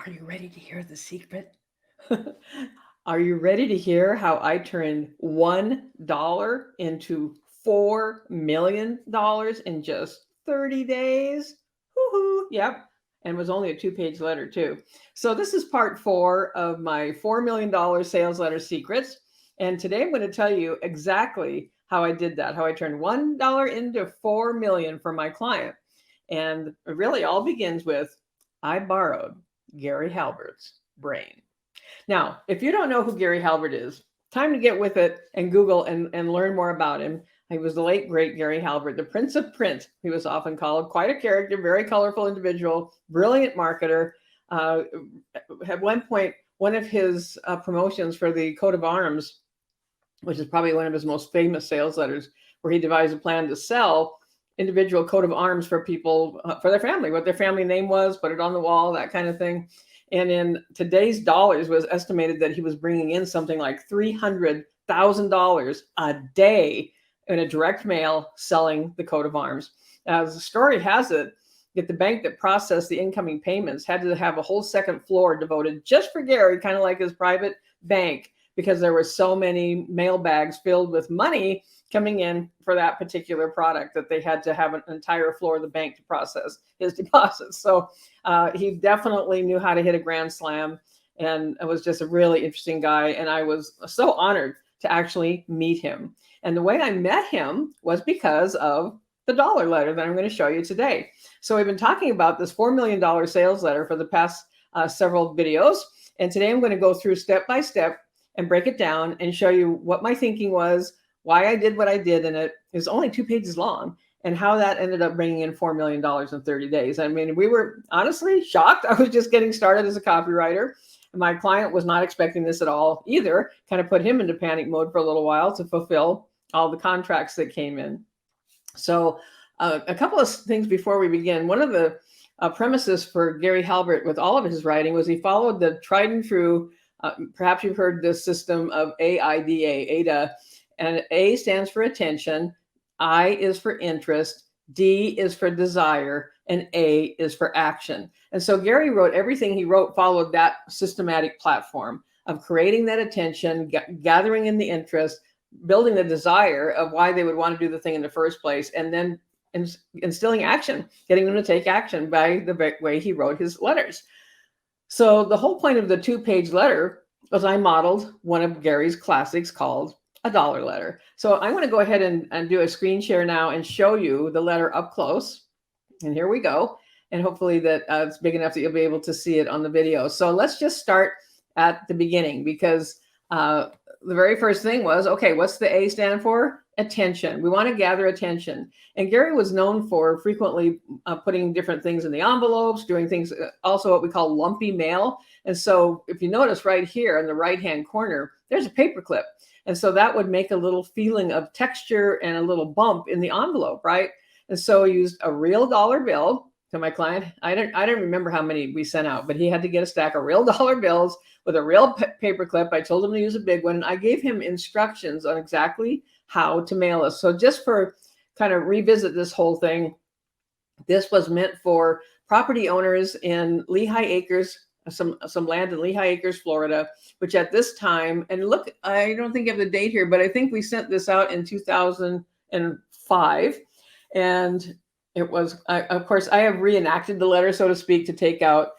Are you ready to hear the secret? Are you ready to hear how I turned $1 into $4 million in just 30 days? Woohoo! Yep. And it was only a two-page letter, too. So, this is part four of my $4 million sales letter secrets. And today I'm going to tell you exactly how I did that, how I turned $1 into $4 million for my client. And it really all begins with I borrowed Gary Halbert's brain. Now, if you don't know who Gary Halbert is, time to get with it and Google and learn more about him. He was the late, great Gary Halbert, the Prince of Print, he was often called. Quite a character, very colorful individual, brilliant marketer. Uh, at one point, one of his promotions for the coat of arms, which is probably one of his most famous sales letters, where he devised a plan to sell individual coat of arms for people, for their family, what their family name was, put it on the wall, that kind of thing. And in today's dollars, was estimated that he was bringing in something like $300,000 a day in a direct mail selling the coat of arms. As the story has it, that the bank that processed the incoming payments had to have a whole second floor devoted just for Gary, kind of like his private bank, because there were so many mail bags filled with money coming in for that particular product that they had to have an entire floor of the bank to process his deposits. So he definitely knew how to hit a grand slam, and it was just a really interesting guy. And I was so honored to actually meet him. And the way I met him was because of the dollar letter that I'm going to show you today. So we've been talking about this $4 million sales letter for the past several videos. And today I'm going to go through step by step and break it down and show you what my thinking was, why I did what I did in it. It was only 2 pages long, and how that ended up bringing in $4 million in 30 days. I mean, we were honestly shocked. I was just getting started as a copywriter. My client was not expecting this at all either. Kind of put him into panic mode for a little while to fulfill all the contracts that came in. So a couple of things before we begin. One of the premises for Gary Halbert with all of his writing was he followed the tried and true, perhaps you've heard this system of AIDA. And A stands for attention, I is for interest, D is for desire, and A is for action. And so Gary wrote, everything he wrote followed that systematic platform of creating that attention, gathering in the interest, building the desire of why they would want to do the thing in the first place, and then instilling action, getting them to take action by the way he wrote his letters. So the whole point of the 2-page letter was I modeled one of Gary's classics called a dollar letter. So I'm going to go ahead and do a screen share now and show you the letter up close. And here we go. And hopefully that it's big enough that you'll be able to see it on the video. So let's just start at the beginning, because the very first thing was, okay, what's the A stand for? Attention. We want to gather attention. And Gary was known for frequently putting different things in the envelopes, doing things, also what we call lumpy mail. And so if you notice right here in the right-hand corner, there's a paper clip. And so that would make a little feeling of texture and a little bump in the envelope, right? And so I used a real dollar bill to my client. I don't remember how many we sent out, but he had to get a stack of real dollar bills with a real paper clip. I told him to use a big one. I gave him instructions on exactly how to mail us. So just for kind of revisit this whole thing, this was meant for property owners in Lehigh Acres, some land in Lehigh Acres, Florida, which at this time, and look, I don't think I have the date here, but I think we sent this out in 2005. And it was, of course, I have reenacted the letter, so to speak, to take out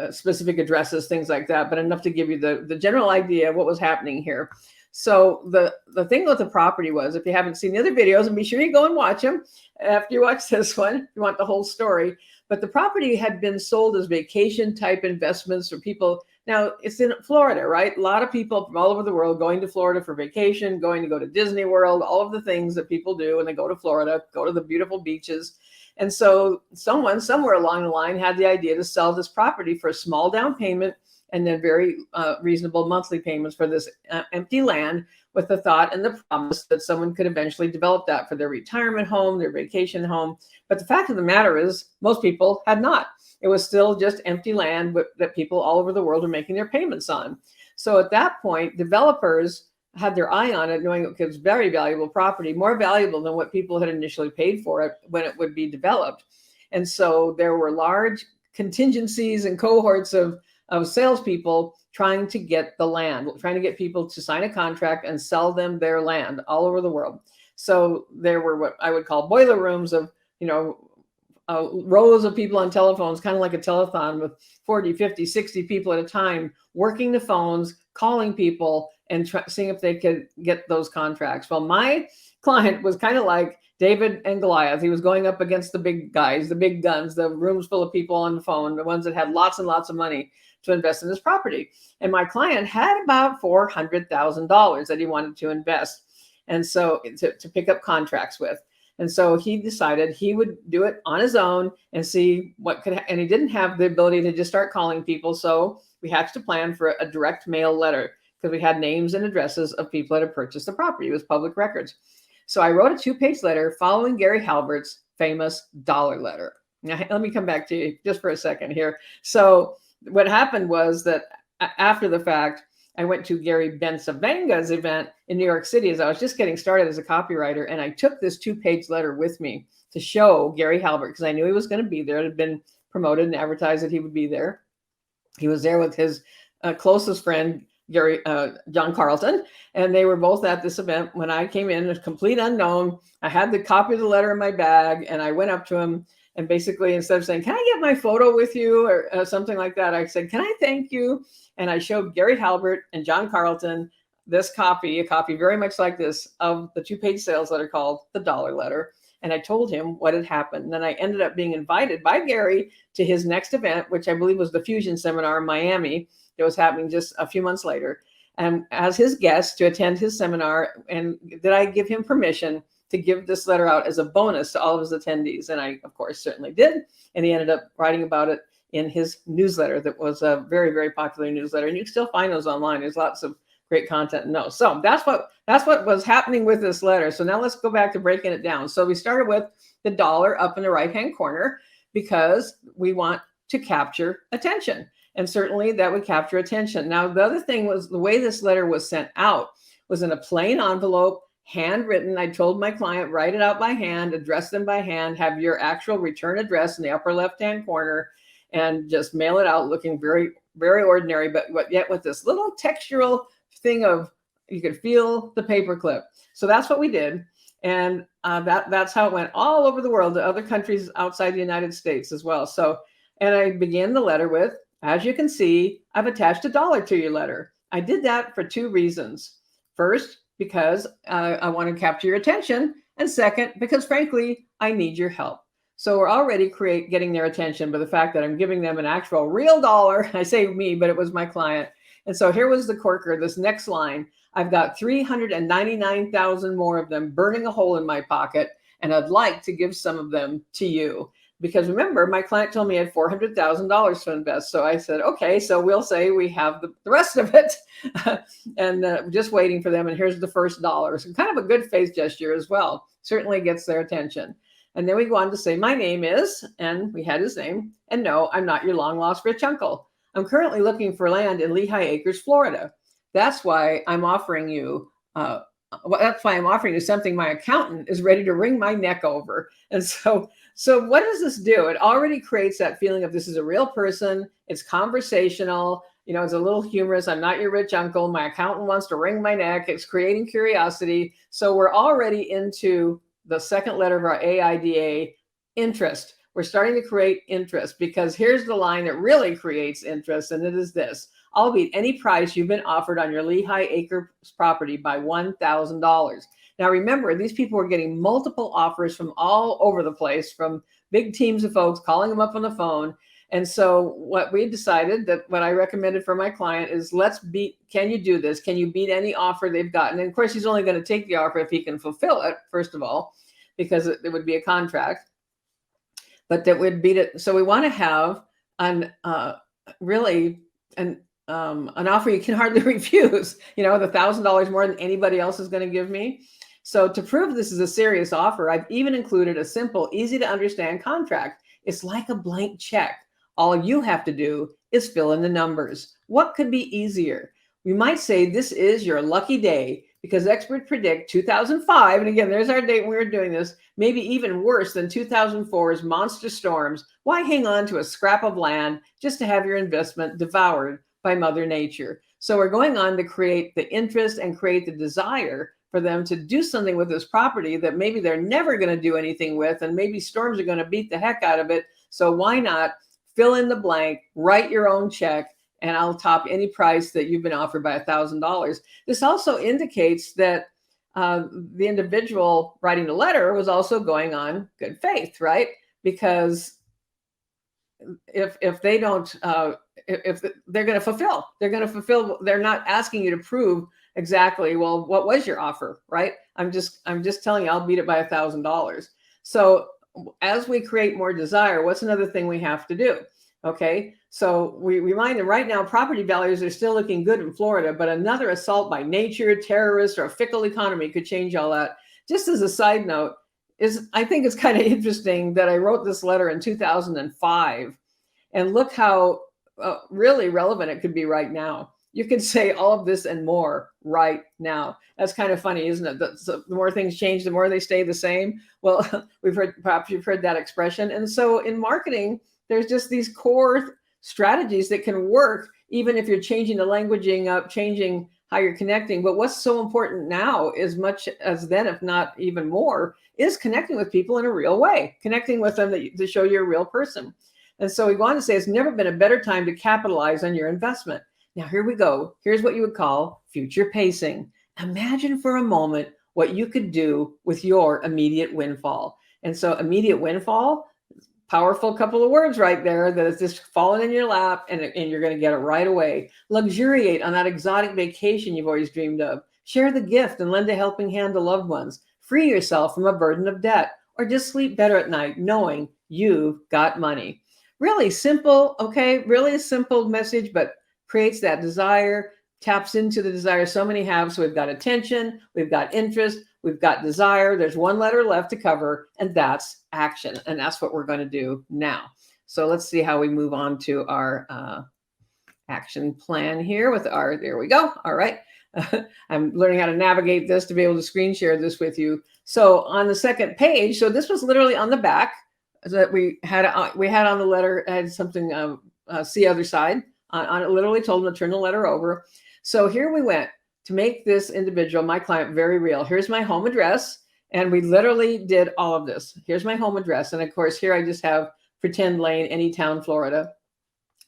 specific addresses, things like that, but enough to give you the general idea of what was happening here. So the thing with the property was, if you haven't seen the other videos, and be sure you go and watch them after you watch this one, if you want the whole story. But the property had been sold as vacation type investments for people. Now it's in Florida, right? A lot of people from all over the world going to Florida for vacation, going to go to Disney World, all of the things that people do when they go to Florida, go to the beautiful beaches. And so someone somewhere along the line had the idea to sell this property for a small down payment and then very reasonable monthly payments for this empty land, with the thought and the promise that someone could eventually develop that for their retirement home, their vacation home. But the fact of the matter is, most people had not. It was still just empty land that people all over the world were making their payments on. So at that point, developers had their eye on it, knowing it was very valuable property, more valuable than what people had initially paid for it when it would be developed. And so there were large contingencies and cohorts of salespeople trying to get the land, trying to get people to sign a contract and sell them their land all over the world. So there were what I would call boiler rooms of, rows of people on telephones, kind of like a telethon with 40, 50, 60 people at a time, working the phones, calling people and seeing if they could get those contracts. Well, my client was kind of like David and Goliath. He was going up against the big guys, the big guns, the rooms full of people on the phone, the ones that had lots and lots of money to invest in this property. And my client had about $400,000 that he wanted to invest. And so to pick up contracts with. And so he decided he would do it on his own and see what could, and he didn't have the ability to just start calling people. So we hatched a plan for a direct mail letter because we had names and addresses of people that had purchased the property. It was public records. So I wrote a 2-page letter following Gary Halbert's famous dollar letter. Now, let me come back to you just for a second here. So what happened was that after the fact, I went to Gary Bensavanga's event in New York City as I was just getting started as a copywriter. And I took this 2-page letter with me to show Gary Halbert because I knew he was going to be there. It had been promoted and advertised that he would be there. He was there with his closest friend, John Carlton, and they were both at this event. When I came in, a complete unknown, I had the copy of the letter in my bag, and I went up to him and basically, instead of saying, "Can I get my photo with you?" or something like that, I said, "Can I thank you?" And I showed Gary Halbert and John Carlton this copy, a copy very much like this of the 2-page sales letter called the dollar letter. And I told him what had happened. And then I ended up being invited by Gary to his next event, which I believe was the Fusion Seminar in Miami. It was happening just a few months later. And as his guest to attend his seminar, and did I give him permission to give this letter out as a bonus to all of his attendees? And I, of course, certainly did. And he ended up writing about it in his newsletter that was a very, very popular newsletter. And you can still find those online. There's lots of great content and notes. So that's what was happening with this letter. So now let's go back to breaking it down. So we started with the dollar up in the right-hand corner because we want to capture attention. And certainly that would capture attention. Now, the other thing was the way this letter was sent out was in a plain envelope, handwritten. I told my client, write it out by hand, address them by hand, have your actual return address in the upper left-hand corner, and just mail it out looking very, very ordinary, but yet with this little textural thing of, you could feel the paperclip. So that's what we did. And that's how it went all over the world to other countries outside the United States as well. So, and I began the letter with, as you can see, I've attached $1 to your letter. I did that for 2 reasons. First, because I want to capture your attention. And second, because frankly, I need your help. So we're already getting their attention by the fact that I'm giving them an actual real dollar. I say me, but it was my client. And so here was the corker, this next line. I've got 399,000 more of them burning a hole in my pocket, and I'd like to give some of them to you. Because remember, my client told me I had $400,000 to invest. So I said, okay, so we'll say we have the rest of it and just waiting for them. And here's the first dollar. So kind of a good faith gesture as well. Certainly gets their attention. And then we go on to say, my name is, and we had his name, and no, I'm not your long lost rich uncle. I'm currently looking for land in Lehigh Acres, Florida. That's why I'm offering you something my accountant is ready to wring my neck over. And so what does this do? It already creates that feeling of this is a real person. It's conversational. It's a little humorous. I'm not your rich uncle. My accountant wants to wring my neck. It's creating curiosity. So we're already into the second letter of our AIDA, interest. We're starting to create interest because here's the line that really creates interest. And it is this: I'll beat any price you've been offered on your Lehigh Acres property by $1,000. Now, remember, these people were getting multiple offers from all over the place, from big teams of folks calling them up on the phone. And so what we decided, that what I recommended for my client is, can you do this? Can you beat any offer they've gotten? And of course, he's only going to take the offer if he can fulfill it, first of all, because it would be a contract, but that would beat it. So we want to have an offer you can hardly refuse, the $1,000 more than anybody else is going to give me. So to prove this is a serious offer, I've even included a simple, easy to understand contract. It's like a blank check. All you have to do is fill in the numbers. What could be easier? We might say this is your lucky day because experts predict 2005, and again, there's our date when we were doing this, maybe even worse than 2004's monster storms. Why hang on to a scrap of land just to have your investment devoured by Mother Nature? So we're going on to create the interest and create the desire for them to do something with this property that maybe they're never going to do anything with, and maybe storms are going to beat the heck out of it. So why not fill in the blank, write your own check, and I'll top any price that you've been offered by $1,000. This also indicates that the individual writing the letter was also going on good faith, right? Because if they don't, if they're going to fulfill, they're not asking you to prove exactly, well, what was your offer, right? I'm just telling you, I'll beat it by $1,000. So as we create more desire, what's another thing we have to do? Okay, so we remind them right now, property values are still looking good in Florida, but another assault by nature, terrorists, or a fickle economy could change all that. Just as a side note, I think it's kind of interesting that I wrote this letter in 2005, and look how really relevant it could be right now. You can say all of this and more right now. That's kind of funny, isn't it? The more things change, the more they stay the same. Well, perhaps you've heard that expression. And so in marketing, there's just these core strategies that can work, even if you're changing the languaging up, changing how you're connecting. But what's so important now, as much as then, if not even more, is connecting with people in a real way, connecting with them to show you're a real person. And so we want to say it's never been a better time to capitalize on your investment. Now, here we go. Here's what you would call future pacing. Imagine for a moment what you could do with your immediate windfall. And so immediate windfall, powerful couple of words right there that is just falling in your lap, and you're going to get it right away. Luxuriate on that exotic vacation you've always dreamed of. Share the gift and lend a helping hand to loved ones. Free yourself from a burden of debt, or just sleep better at night knowing you've got money. Really simple, okay? Really a simple message, but creates that desire, taps into the desire so many have. So we've got attention, we've got interest, we've got desire. There's one letter left to cover, and that's action. And that's what we're going to do now. So let's see how we move on to our action plan here with there we go. All right. I'm learning how to navigate this to be able to screen share this with you. So on the second page, so this was literally on the back that we had on the letter, had something, see other side on it, literally told them to turn the letter over. So here we went to make this individual, my client, very real. Here's my home address. And we literally did all of this. Here's my home address. And of course, here I just have pretend lane, Anytown, Florida.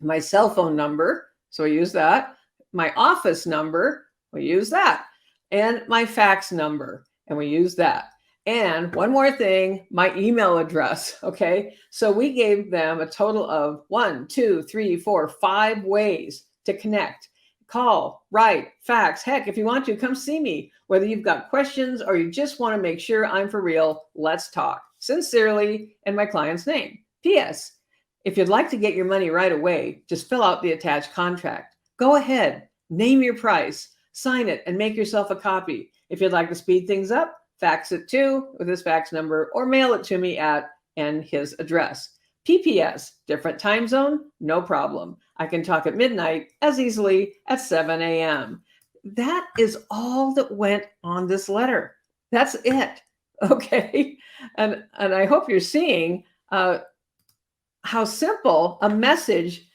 My cell phone number, so we use that. My office number, we use that. And my fax number, and we use that. And one more thing, my email address, okay? So we gave them a total of 1, 2, 3, 4, 5 ways to connect. Call, write, fax. Heck, if you want to, come see me. Whether you've got questions or you just want to make sure I'm for real, let's talk. Sincerely, and my client's name. P.S. If you'd like to get your money right away, just fill out the attached contract. Go ahead, name your price, sign it, and make yourself a copy. If you'd like to speed things up, fax it too with his fax number, or mail it to me at and his address. PPS, different time zone, no problem. I can talk at midnight as easily as 7 a.m. That is all that went on this letter. That's it. Okay. And I hope you're seeing how simple a message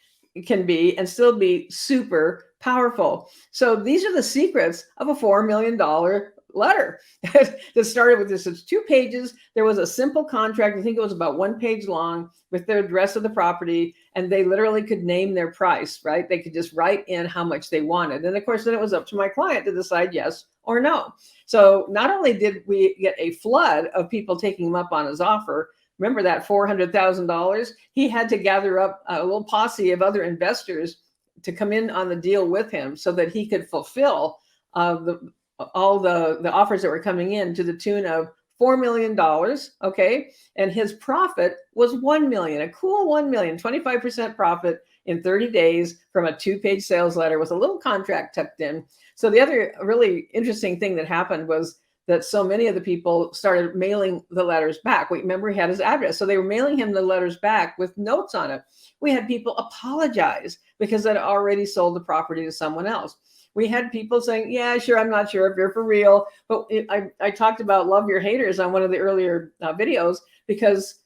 can be and still be super powerful. So these are the secrets of a $4 million letter that started with this. It's 2 pages. There was a simple contract. I think it was about 1 page long with the address of the property, and they literally could name their price, right? They could just write in how much they wanted. And of course, then it was up to my client to decide yes or no. So not only did we get a flood of people taking him up on his offer, remember that $400,000, he had to gather up a little posse of other investors to come in on the deal with him so that he could fulfill all the offers that were coming in to the tune of $4 million, okay? And his profit was $1 million, a cool $1 million, 25% profit in 30 days from a 2-page sales letter with a little contract tucked in. So the other really interesting thing that happened was that so many of the people started mailing the letters back. Remember, he had his address. So they were mailing him the letters back with notes on it. We had people apologize because they'd already sold the property to someone else. We had people saying, yeah, sure, I'm not sure if you're for real. But I talked about love your haters on one of the earlier videos, because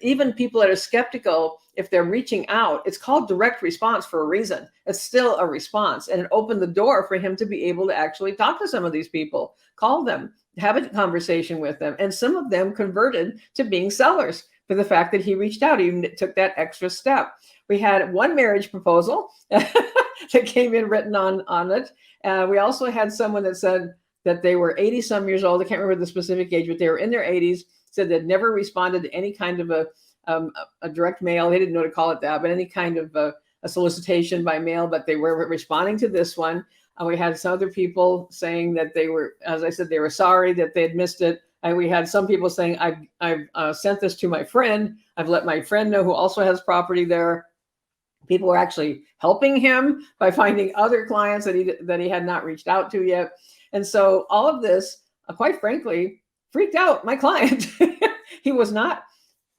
even people that are skeptical, if they're reaching out, it's called direct response for a reason. It's still a response, and it opened the door for him to be able to actually talk to some of these people, call them, have a conversation with them. And some of them converted to being sellers for the fact that he reached out, he took that extra step. We had one marriage proposal that came in written on it. We also had someone that said that they were 80 some years old. I can't remember the specific age, but they were in their 80s, said they'd never responded to any kind of a direct mail. They didn't know to call it that, but any kind of a solicitation by mail, but they were responding to this one. We had some other people saying that they were, as I said, they were sorry that they had missed it. And we had some people saying, I've sent this to my friend. I've let my friend know, who also has property there. People were actually helping him by finding other clients that he had not reached out to yet. And so all of this, quite frankly, freaked out my client. He was not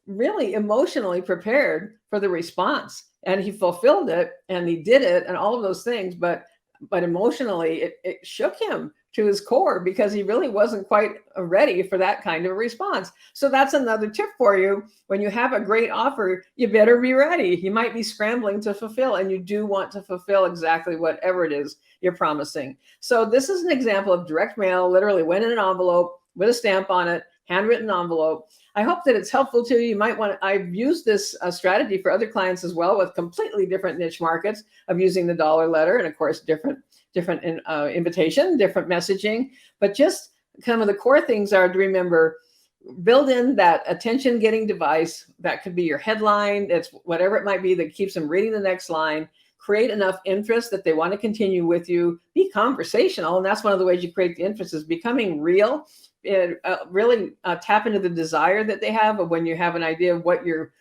really emotionally prepared for the response, and he fulfilled it, and he did it, and all of those things. But emotionally, it shook him to his core, because he really wasn't quite ready for that kind of a response. So that's another tip for you. When you have a great offer, you better be ready. You might be scrambling to fulfill, and you do want to fulfill exactly whatever it is you're promising. So this is an example of direct mail, literally went in an envelope with a stamp on it, handwritten envelope. I hope that it's helpful to you. You might want to, I've used this strategy for other clients as well, with completely different niche markets, of using the dollar letter, and of course, different invitation, different messaging. But just kind of the core things are to remember: build in that attention getting device. That could be your headline. It's whatever it might be that keeps them reading the next line. Create enough interest that they want to continue with you. Be conversational. And that's one of the ways you create the interest, is becoming real. Really tap into the desire that they have, of when you have an idea of what your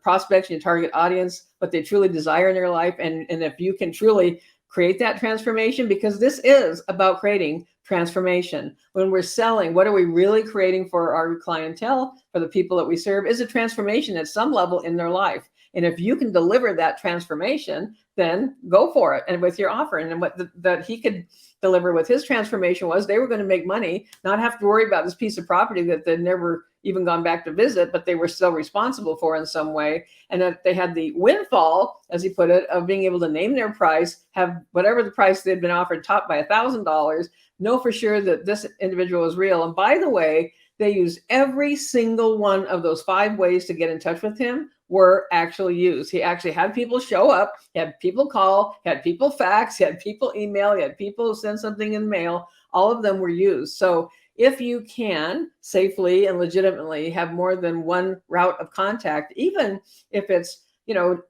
prospects, your target audience, what they truly desire in their life. And if you can truly create that transformation, because this is about creating transformation. When we're selling, what are we really creating for our clientele, for the people that we serve, is a transformation at some level in their life. And if you can deliver that transformation, then go for it. And with your offer, and what that he could deliver with his transformation was, they were going to make money, not have to worry about this piece of property that they'd never even gone back to visit, but they were still responsible for in some way. And that they had the windfall, as he put it, of being able to name their price, have whatever the price they'd been offered topped by $1,000, know for sure that this individual was real. And by the way, they used every single one of those 5 ways to get in touch with him were actually used. He actually had people show up, he had people call, he had people fax, he had people email, he had people send something in mail. All of them were used. So if you can safely and legitimately have more than one route of contact, even if it's,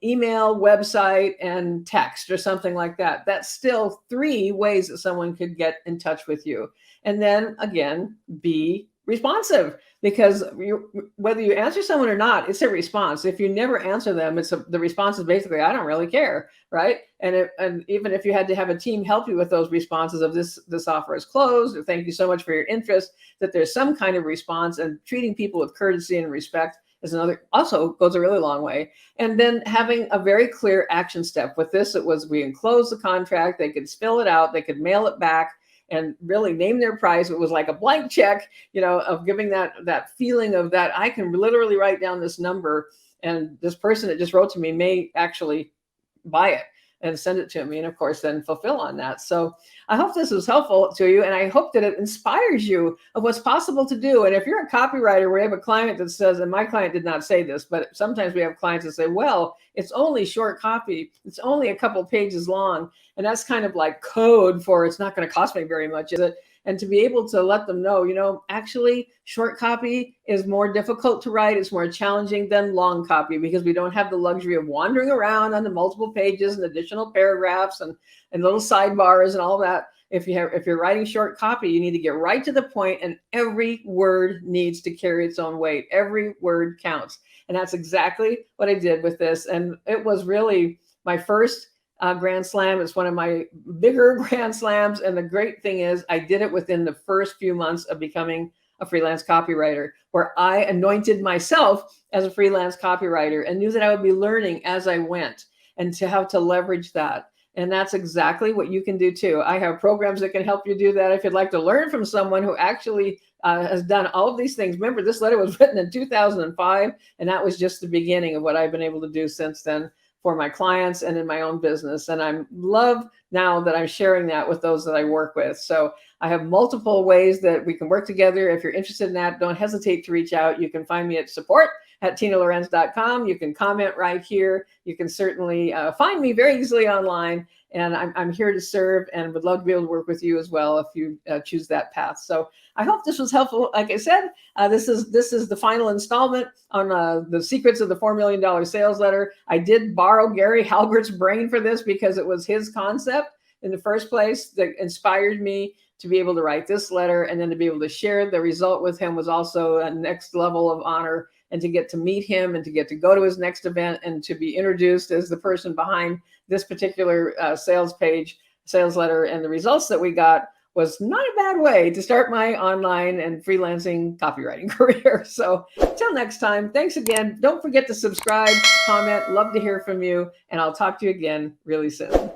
email, website, and text or something like that, that's still 3 ways that someone could get in touch with you. And then again, be responsive, because whether you answer someone or not, it's a response. If you never answer them, the response is basically, I don't really care, right? And even if you had to have a team help you with those responses of this offer is closed, or thank you so much for your interest, that there's some kind of response. And treating people with courtesy and respect is another, also goes a really long way. And then having a very clear action step. With this, it was, we enclosed the contract, they could fill it out, they could mail it back, and really name their price. It was like a blank check, of giving that feeling of that I can literally write down this number, and this person that just wrote to me may actually buy it and send it to me, and of course then fulfill on that. So I hope this was helpful to you, and I hope that it inspires you of what's possible to do. And if you're a copywriter, we have a client that says, and my client did not say this, but sometimes we have clients that say, well, it's only short copy, it's only a couple pages long, and that's kind of like code for, it's not going to cost me very much, is it? And to be able to let them know, actually short copy is more difficult to write. It's more challenging than long copy, because we don't have the luxury of wandering around on the multiple pages and additional paragraphs and little sidebars and all that. If you're writing short copy, you need to get right to the point, and every word needs to carry its own weight. Every word counts. And that's exactly what I did with this. And it was really my first Grand Slam. It's one of my bigger Grand Slams. And the great thing is, I did it within the first few months of becoming a freelance copywriter, where I anointed myself as a freelance copywriter and knew that I would be learning as I went, and to how to leverage that. And that's exactly what you can do too. I have programs that can help you do that. If you'd like to learn from someone who actually has done all of these things. Remember, this letter was written in 2005, and that was just the beginning of what I've been able to do since then for my clients and in my own business. And I love now that I'm sharing that with those that I work with. So I have multiple ways that we can work together. If you're interested in that, don't hesitate to reach out. You can find me at support@tinalorenz.com. You can comment right here. You can certainly find me very easily online. And I'm here to serve and would love to be able to work with you as well if you choose that path. So I hope this was helpful. Like I said, this is the final installment on the secrets of the $4 million sales letter. I did borrow Gary Halbert's brain for this because it was his concept in the first place that inspired me to be able to write this letter, and then to be able to share the result with him was also a next level of honor, and to get to meet him and to get to go to his next event and to be introduced as the person behind this particular sales letter, and the results that we got was not a bad way to start my online and freelancing copywriting career. So till next time, thanks again. Don't forget to subscribe, comment, love to hear from you, and I'll talk to you again really soon.